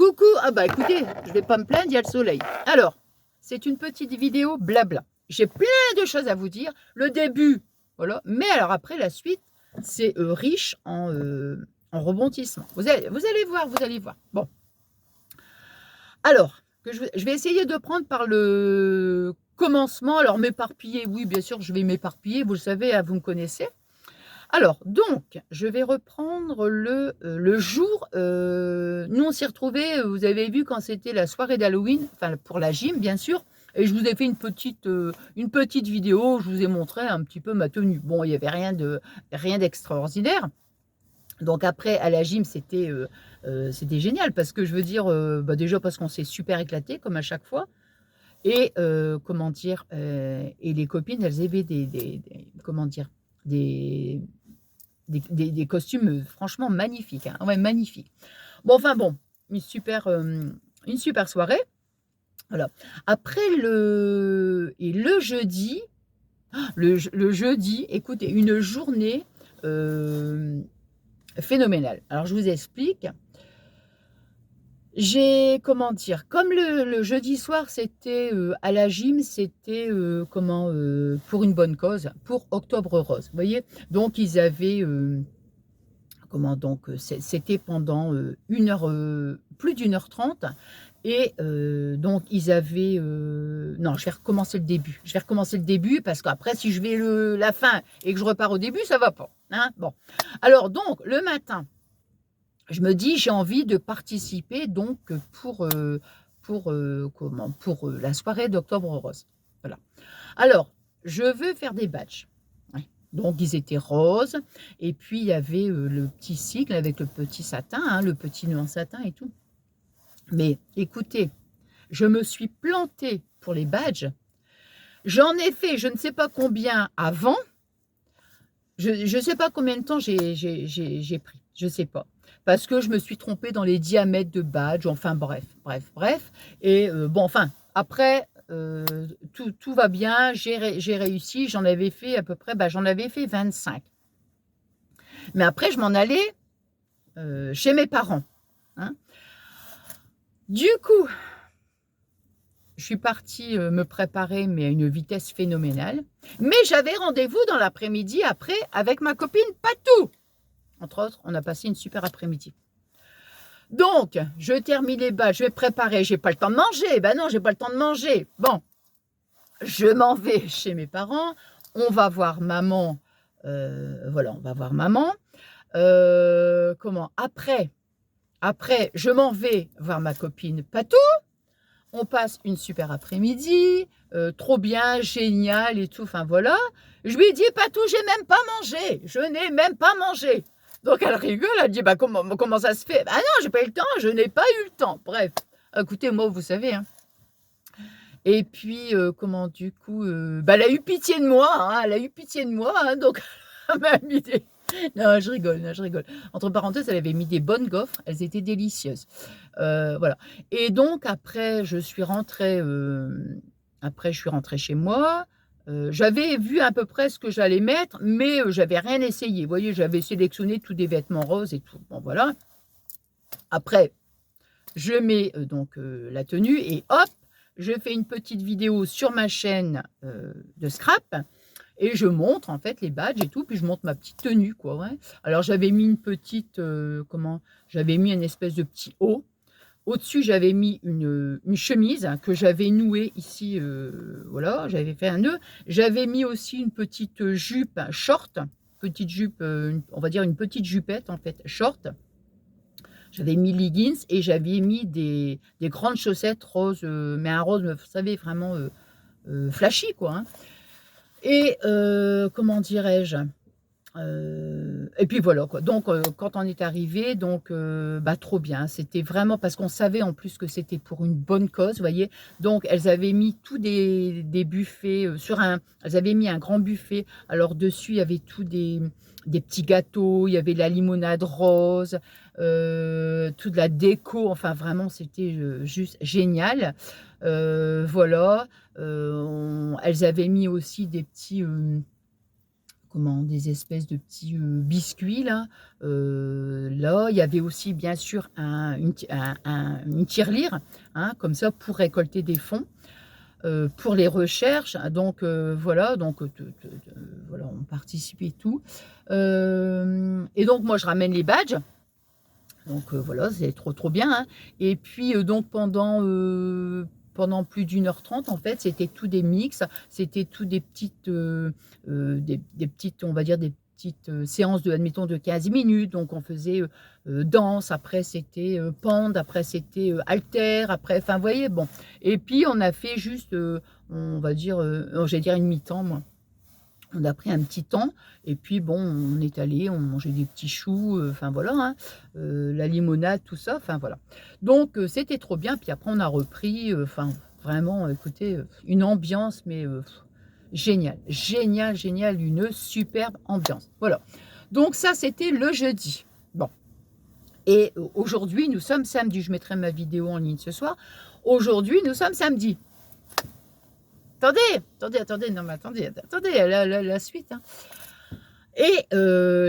Coucou, ah bah écoutez, je vais pas me plaindre, il y a le soleil. Alors, c'est une petite vidéo blabla. J'ai plein de choses à vous dire. Le début, voilà, mais alors après la suite, c'est riche en rebondissements. Vous allez voir, vous allez voir. Bon, alors, je vais essayer de prendre par le commencement. Alors, m'éparpiller, oui, bien sûr, je vais m'éparpiller, vous le savez, hein, vous me connaissez. Alors, donc, je vais reprendre le jour, nous on s'est retrouvés, vous avez vu quand c'était la soirée d'Halloween, enfin pour la gym bien sûr, et je vous ai fait une petite vidéo, je vous ai montré un petit peu ma tenue. Bon, il n'y avait rien d'extraordinaire. Donc après, à la gym, c'était génial, parce que je veux dire, bah déjà parce qu'on s'est super éclaté, comme à chaque fois, et comment dire, et les copines, elles avaient comment dire, des, des costumes franchement magnifiques, hein. Ouais, magnifiques. Bon, enfin bon, une super soirée. Voilà. Après le jeudi, le jeudi, écoutez, une journée phénoménale. Alors je vous explique. J'ai, comment dire, comme le jeudi soir, c'était à la gym, c'était pour une bonne cause, pour Octobre Rose. Vous voyez, donc ils avaient comment donc c'était pendant une heure, plus d'une heure 30, et donc ils avaient non, je vais recommencer le début. Je vais recommencer le début parce qu'après, si je vais la fin et que je repars au début, ça va pas. Hein, bon, alors donc le matin. Je me dis, j'ai envie de participer donc pour la soirée d'Octobre Rose. Voilà. Alors, je veux faire des badges. Ouais. Donc, ils étaient roses. Et puis, il y avait le petit cycle avec le petit satin, hein, le petit nœud en satin et tout. Mais écoutez, je me suis plantée pour les badges. J'en ai fait je ne sais pas combien avant. Je ne sais pas combien de temps j'ai pris. Je ne sais pas. Parce que je me suis trompée dans les diamètres de badge. Enfin, bref. Et bon, enfin, après, tout va bien. J'ai réussi. J'en avais fait à peu près, j'en avais fait 25. Mais après, je m'en allais chez mes parents. Hein. Du coup, je suis partie me préparer, mais à une vitesse phénoménale. Mais j'avais rendez-vous dans l'après-midi après avec ma copine Patou. Entre autres, on a passé une super après-midi. Donc, je termine les badges, je vais préparer. J'ai pas le temps de manger. Ben non, j'ai pas le temps de manger. Bon, je m'en vais chez mes parents. On va voir maman. Voilà, on va voir maman. Comment après, je m'en vais voir ma copine Patou. On passe une super après-midi, trop bien, génial et tout, enfin voilà. Je lui dis, Patou, j'ai même pas mangé, je n'ai même pas mangé. Donc elle rigole, elle dit, comment ça se fait? Ah non, j'ai pas eu le temps, je n'ai pas eu le temps. Bref, écoutez, moi, vous savez, hein. Et puis, comment du coup, elle a eu pitié de moi, hein, hein, donc elle m'a mis des... Non, je rigole. Entre parenthèses, elle avait mis des bonnes gaufres, elles étaient délicieuses. Voilà. Et donc après, je suis rentrée chez moi. J'avais vu à peu près ce que j'allais mettre, mais j'avais rien essayé. Vous voyez, j'avais sélectionné tous des vêtements roses et tout. Bon, voilà. Après, je mets donc la tenue et hop, je fais une petite vidéo sur ma chaîne de scrap. Et je montre en fait les badges et tout, puis je montre ma petite tenue, quoi. Ouais. Alors j'avais mis une petite, j'avais mis une espèce de petit haut. Au-dessus, j'avais mis une chemise que j'avais nouée ici, voilà, j'avais fait un nœud. J'avais mis aussi une petite jupe short, petite jupe, on va dire une petite jupette en fait, short. J'avais mis leggings et j'avais mis des grandes chaussettes roses, mais un rose, vous savez, vraiment flashy, quoi. Hein. Et comment dirais-je, et puis voilà quoi. Donc quand on est arrivé, donc trop bien. C'était vraiment parce qu'on savait en plus que c'était pour une bonne cause, vous voyez. Donc elles avaient mis tous des buffets elles avaient mis un grand buffet. Alors dessus il y avait tous des petits gâteaux, il y avait de la limonade rose, toute la déco. Enfin vraiment c'était juste génial. Voilà. Elles avaient mis aussi des petits comment, des espèces de petits biscuits là. Là, il y avait aussi bien sûr une tirelire, hein, comme ça pour récolter des fonds pour les recherches. Donc voilà, donc voilà, on participe et tout. Et donc moi je ramène les badges. Donc voilà, c'est trop bien, hein. Et puis donc pendant plus d'1 h 30 en fait, c'était tout des mix, c'était tout des petites, des petites, on va dire des petites séances de, admettons, de 15 minutes. Donc on faisait danse, après c'était pente, après c'était haltère, après, enfin vous voyez, bon. Et puis on a fait juste, on va dire, j'allais dire une mi-temps, moi. On a pris un petit temps et puis bon, on est allé, on mangeait des petits choux, enfin voilà, hein, la limonade, tout ça, enfin voilà. Donc c'était trop bien, puis après on a repris, enfin vraiment, écoutez, une ambiance mais géniale, génial, génial, une superbe ambiance. Voilà. Donc ça, c'était le jeudi. Bon. Et aujourd'hui, nous sommes samedi. Je mettrai ma vidéo en ligne ce soir. Aujourd'hui, nous sommes samedi. Attendez, non mais attendez, la suite. Hein. Et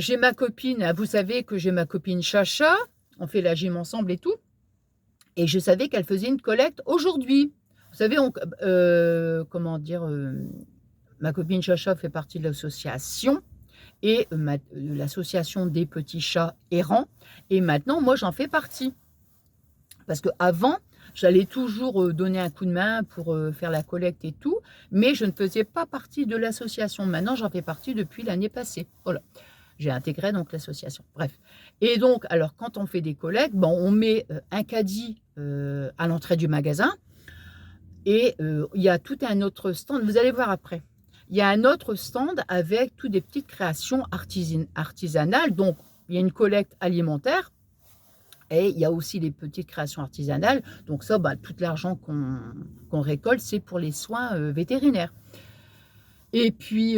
j'ai ma copine, vous savez que j'ai ma copine Chacha, on fait la gym ensemble et tout. Et je savais qu'elle faisait une collecte aujourd'hui. Vous savez, comment dire, ma copine Chacha fait partie de l'association et l'association des petits chats errants. Et maintenant, moi, j'en fais partie. Parce qu'avant, j'allais toujours donner un coup de main pour faire la collecte et tout, mais je ne faisais pas partie de l'association. Maintenant, j'en fais partie depuis l'année passée. Voilà. J'ai intégré donc l'association. Bref. Et donc, alors, quand on fait des collectes, bon, on met un caddie à l'entrée du magasin et il y a tout un autre stand. Vous allez voir après. Il y a un autre stand avec toutes des petites créations artisanales. Donc, il y a une collecte alimentaire. Et il y a aussi les petites créations artisanales. Donc ça, bah, tout l'argent qu'on récolte, c'est pour les soins vétérinaires. Et puis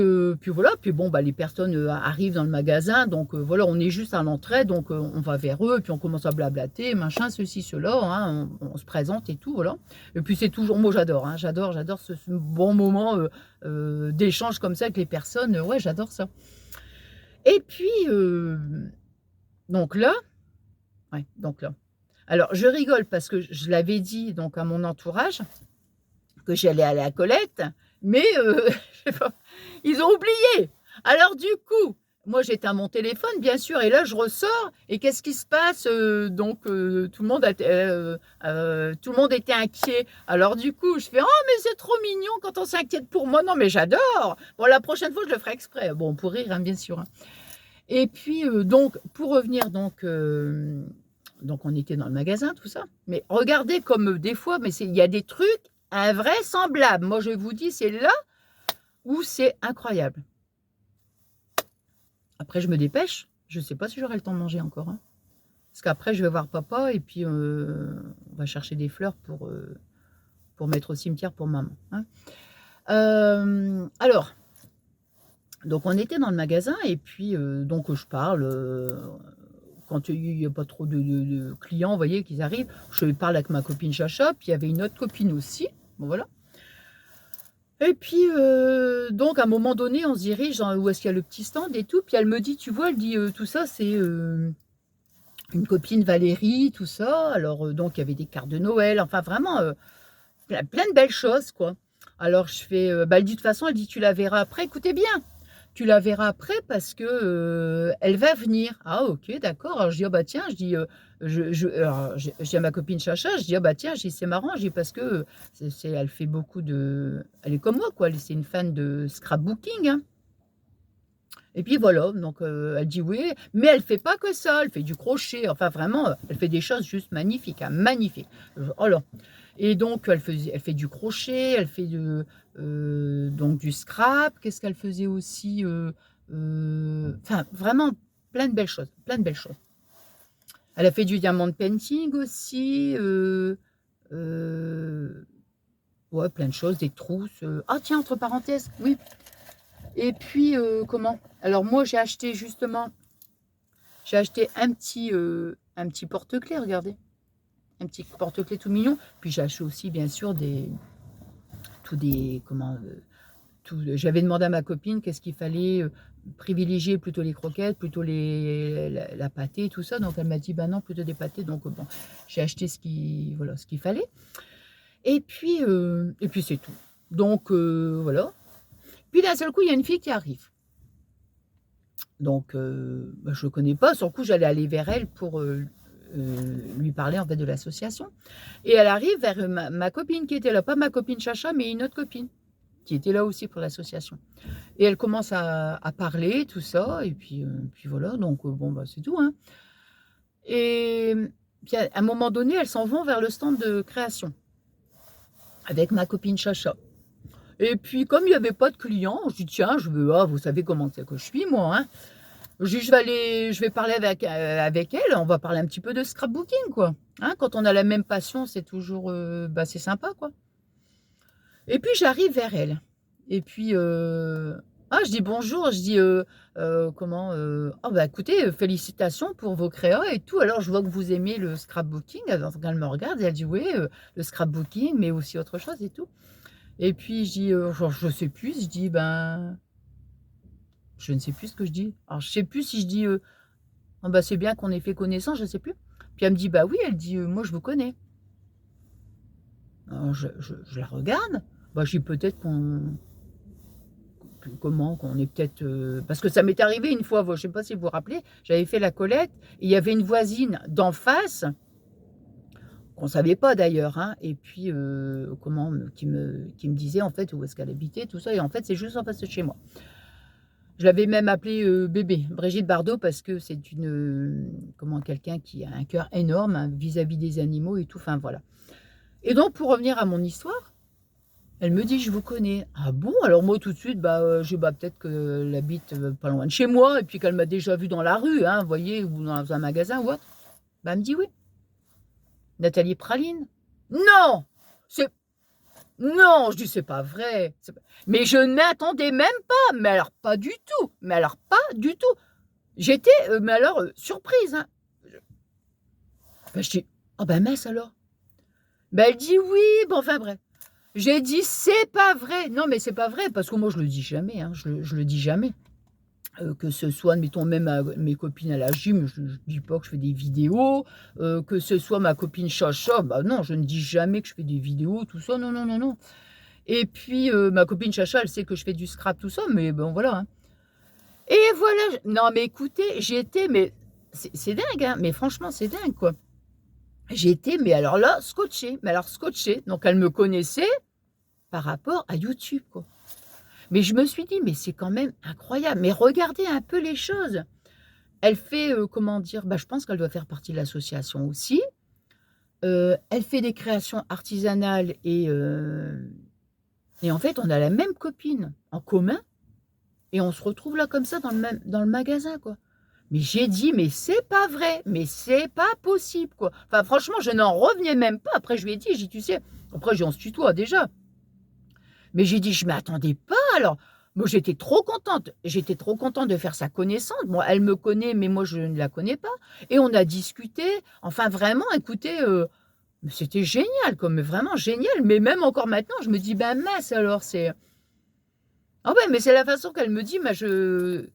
voilà, puis bon, bah, les personnes arrivent dans le magasin. Donc voilà, on est juste à l'entrée. Donc on va vers eux, puis on commence à blablater, machin, ceci, cela. Hein, on se présente et tout, voilà. Et puis c'est toujours, moi j'adore, hein, j'adore ce bon moment d'échange comme ça avec les personnes. Ouais, j'adore ça. Et puis, donc là, ouais, donc là. Alors, je rigole parce que je l'avais dit donc à mon entourage que j'allais aller à la collecte, mais je sais pas, ils ont oublié. Alors du coup, moi j'étais à mon téléphone bien sûr, et là je ressors et qu'est-ce qui se passe donc tout le monde était inquiet. Alors du coup, je fais oh mais c'est trop mignon quand on s'inquiète pour moi. Non mais j'adore. Bon la prochaine fois je le ferai exprès. Bon pour rire hein, bien sûr. Hein. Et puis donc pour revenir donc on était dans le magasin, tout ça. Mais regardez comme des fois, mais il y a des trucs invraisemblables. Moi, je vous dis, c'est là où c'est incroyable. Après, je me dépêche. Je ne sais pas si j'aurai le temps de manger encore. Hein. Parce qu'après, je vais voir papa et puis on va chercher des fleurs pour mettre au cimetière pour maman. Hein. Alors, donc on était dans le magasin et puis donc je parle... quand il n'y a pas trop de clients, vous voyez, qu'ils arrivent, je parle avec ma copine Chacha, puis il y avait une autre copine aussi, bon voilà. Et puis, donc, à un moment donné, on se dirige dans, où est-ce qu'il y a le petit stand et tout, puis elle me dit, tu vois, elle dit, tout ça, c'est une copine Valérie, tout ça, alors, donc, il y avait des cartes de Noël, enfin, vraiment, plein de belles choses, quoi. Alors, je fais, bah, elle dit, de toute façon, elle dit, tu la verras après, écoutez bien, tu la verras après parce que elle va venir. Ah ok, d'accord. Alors je dis oh bah tiens, je dis je dis à ma copine Chacha, je dis oh bah tiens, je dis c'est marrant, je dis parce que elle fait beaucoup de, elle est comme moi quoi, c'est une fan de scrapbooking. Hein. Et puis voilà, donc elle dit oui, mais elle fait pas que ça, elle fait du crochet, enfin vraiment, elle fait des choses juste magnifiques, hein, magnifiques. Oh là. Et donc elle fait du crochet, elle fait donc du scrap. Qu'est-ce qu'elle faisait aussi enfin vraiment plein de belles choses, plein de belles choses. Elle a fait du diamond painting aussi. Ouais, plein de choses, des trousses. Ah tiens, entre parenthèses, oui. Et puis, comment? Alors moi, j'ai acheté justement, un petit porte-clés, regardez. Un petit porte-clés tout mignon. Puis j'ai acheté aussi, bien sûr, comment, j'avais demandé à ma copine qu'est-ce qu'il fallait privilégiait plutôt les croquettes, plutôt la pâtée, tout ça. Donc elle m'a dit: «Bah non, plutôt des pâtés». Donc bon, j'ai acheté voilà, ce qu'il fallait et puis c'est tout. Donc voilà. Puis d'un seul coup, il y a une fille qui arrive. Donc bah, je ne connais pas. Sur le coup, j'allais aller vers elle pour, lui parler, en fait, de l'association et elle arrive vers, ma copine qui était là, pas ma copine Chacha, mais une autre copine qui était là aussi pour l'association et elle commence à parler, tout ça et puis voilà, donc bon, bah, c'est tout, hein et puis à un moment donné, elles s'en vont vers le stand de création avec ma copine Chacha et puis comme il y avait pas de clients, je dis: «Tiens, je veux vous savez comment c'est que je suis moi, hein». Je dis: je vais parler avec elle, on va parler un petit peu de scrapbooking, quoi, hein. Quand on a la même passion, c'est toujours, bah, c'est sympa, quoi et puis j'arrive vers elle et puis, je dis: «Bonjour», je dis, comment, «Oh bah, écoutez, félicitations pour vos créas et tout. Alors je vois que vous aimez le scrapbooking». Alors elle me regarde et elle dit: «Oui, le scrapbooking, mais aussi autre chose et tout» et puis je dis, genre je sais plus, je dis: «Ben» je ne sais plus ce que je dis. Alors je sais plus si je dis, «Ah bah, c'est bien qu'on ait fait connaissance», je sais plus. Puis elle me dit: «Bah oui», elle dit: «Moi je vous connais». Alors je la regarde, bah, je dis: «Peut-être qu'on est peut-être, parce que ça m'est arrivé une fois, je sais pas si vous vous rappelez, j'avais fait la collecte et il y avait une voisine d'en face, qu'on savait pas d'ailleurs, hein et puis, qui me disait en fait où est-ce qu'elle habitait, tout ça et en fait c'est juste en face de chez moi. Je l'avais même appelée, bébé, Brigitte Bardot parce que c'est une, quelqu'un qui a un cœur énorme, hein, vis-à-vis des animaux et tout, enfin voilà. Et donc pour revenir à mon histoire, elle me dit: «Je vous connais». «Ah bon?» Alors moi tout de suite, je dis: «Bah, peut-être qu'elle habite, pas loin de chez moi et puis qu'elle m'a déjà vue dans la rue, hein, vous voyez, ou dans un magasin ou autre». Bah, elle me dit: «Oui, Nathalie Praline». «Non! C'est Non!» Je dis: «C'est pas vrai, c'est pas» mais je ne m'attendais même pas, mais alors pas du tout, mais alors pas du tout. J'étais, mais alors, surprise, hein. Je je dis: «Ah bah mince alors». Bah, elle dit: «Oui», bon enfin bref. J'ai dit: «C'est pas vrai». Non, mais c'est pas vrai parce que moi je le dis jamais, hein, je le dis jamais. Que ce soit, admettons même à mes copines à la gym, je dis pas que je fais des vidéos, que ce soit ma copine Chacha, bah non, je ne dis jamais que je fais des vidéos, tout ça, non, non, non, non. Et puis, ma copine Chacha, elle sait que je fais du scrap, tout ça, mais bon voilà, hein. Et voilà, non mais écoutez, j'étais mais c'est dingue, hein, mais franchement c'est dingue, quoi. J'étais mais alors là, scotchée, mais alors scotchée. Donc elle me connaissait par rapport à YouTube, quoi. Mais je me suis dit: «Mais c'est quand même incroyable, mais regardez un peu les choses». Elle fait, comment dire? Bah, je pense qu'elle doit faire partie de l'association aussi. Elle fait des créations artisanales et en fait, on a la même copine en commun et on se retrouve là comme ça dans le magasin, quoi. Mais j'ai dit: «Mais c'est pas vrai, mais c'est pas possible, quoi». Enfin franchement, je n'en revenais même pas. Après je lui ai dit, j'ai dit: «Tu sais» après on se tutoie déjà. Mais j'ai dit: «Je m'attendais pas alors». Moi, j'étais trop contente de faire sa connaissance. Bon, elle me connaît, mais moi, je ne la connais pas et on a discuté. Enfin, vraiment, écoutez, mais c'était génial, quoi, mais vraiment génial. Mais même encore maintenant, je me dis: «Ben mince alors, c'est» ah ouais, mais c'est la façon qu'elle me dit: «Bah, je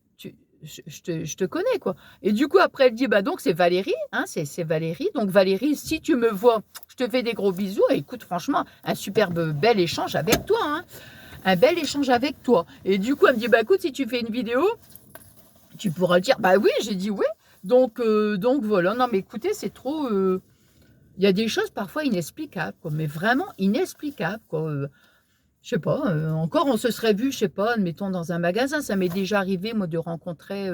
te connais, quoi» et du coup, après, elle dit: «Bah, donc c'est Valérie, hein, c'est Valérie. Donc Valérie, si tu me vois, je te fais des gros bisous et écoute, franchement, un superbe bel échange avec toi, hein». Un bel échange avec toi et du coup, elle me dit: «Bah, écoute, si tu fais une vidéo, tu pourras le dire». Bah, oui, j'ai dit: «Oui». Donc voilà. Non, mais écoutez, c'est trop, il y a des choses parfois inexplicables, quoi, mais vraiment inexplicables, quoi, je sais pas, encore on se serait vu, je sais pas, admettons dans un magasin. Ça m'est déjà arrivé moi de rencontrer,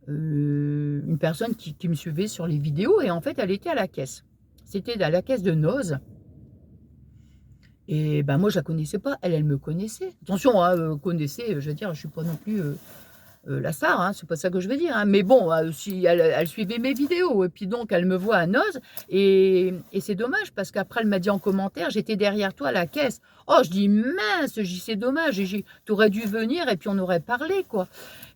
une personne qui me suivait sur les vidéos et en fait, elle était à la caisse. C'était à la caisse de Noz. Et ben, moi, je la connaissais pas, elle me connaissait. Attention, hein, connaissait, je veux dire, je suis pas non plus, la star, hein, c'est pas ça que je veux dire, hein. Mais bon, si elle suivait mes vidéos et puis donc elle me voit à Noz et c'est dommage parce qu'après elle m'a dit en commentaire: «J'étais derrière toi à la caisse». Oh, je dis: «Mince!» Je dis: «C'est dommage» et j'ai «Tu aurais dû venir et puis on aurait parlé, quoi»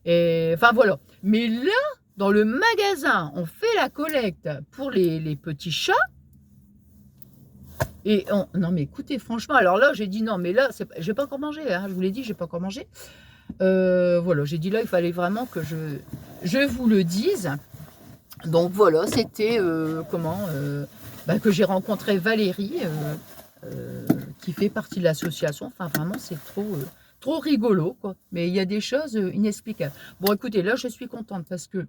et enfin voilà. Mais là, dans le magasin, on fait la collecte pour les petits chats et on non mais écoutez franchement, alors là, j'ai dit: «Non mais là, c'est p» j'ai pas encore mangé, hein, je vous l'ai dit, j'ai pas encore mangé. Voilà, j'ai dit là, il fallait vraiment que je vous le dise. Donc voilà, c'était bah, que j'ai rencontré Valérie, qui fait partie de l'association. Enfin, vraiment, c'est trop rigolo, quoi. Mais il y a des choses inexplicables. Bon, écoutez, là, je suis contente parce que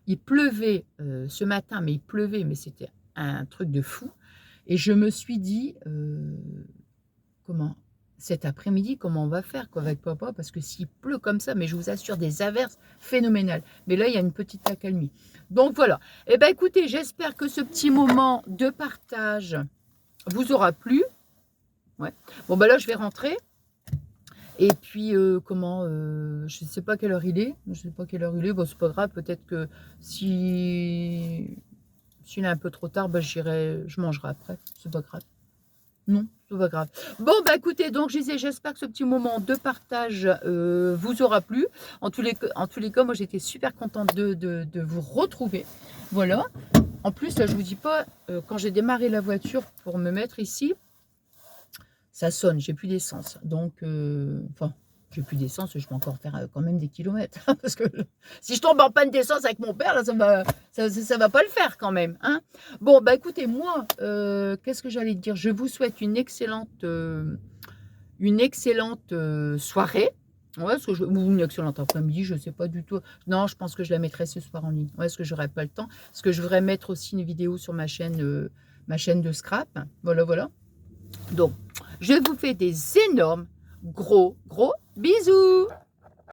il pleuvait ce matin, mais il pleuvait, mais c'était un truc de fou. Et je me suis dit, comment, cet après-midi, comment on va faire quoi, avec papa? Parce que s'il pleut comme ça, mais je vous assure, des averses phénoménales. Mais là, il y a une petite accalmie. Donc voilà. Eh bien, écoutez, j'espère que ce petit moment de partage vous aura plu. Ouais. Bon, ben là, je vais rentrer. Et puis, je ne sais pas quelle heure il est. Je sais pas quelle heure il est. Bon, c'est pas grave. Peut-être que s'il est un peu trop tard, ben, je mangerai après. C'est pas grave. Non, c'est pas grave. Bon, bah écoutez, donc je disais, j'espère que ce petit moment de partage vous aura plu. En tous les cas, moi j'étais super contente de vous retrouver. Voilà. En plus, là, je vous dis pas, quand j'ai démarré la voiture pour me mettre ici, ça sonne, j'ai plus d'essence. Donc, enfin, j'ai plus d'essence, je peux encore faire quand même des kilomètres. Parce que si je tombe en panne d'essence avec mon père, là, ça va pas le faire quand même. Hein. Bon, bah écoutez, moi, qu'est-ce que j'allais dire? Je vous souhaite une excellente soirée. Ouais, ou une excellente après-midi, je sais pas du tout. Non, je pense que je la mettrai ce soir en ligne. Ouais, parce que j'aurai pas le temps. Parce que je voudrais mettre aussi une vidéo sur ma chaîne de scrap. Voilà, voilà. Donc, je vous fais des énormes, gros bisous.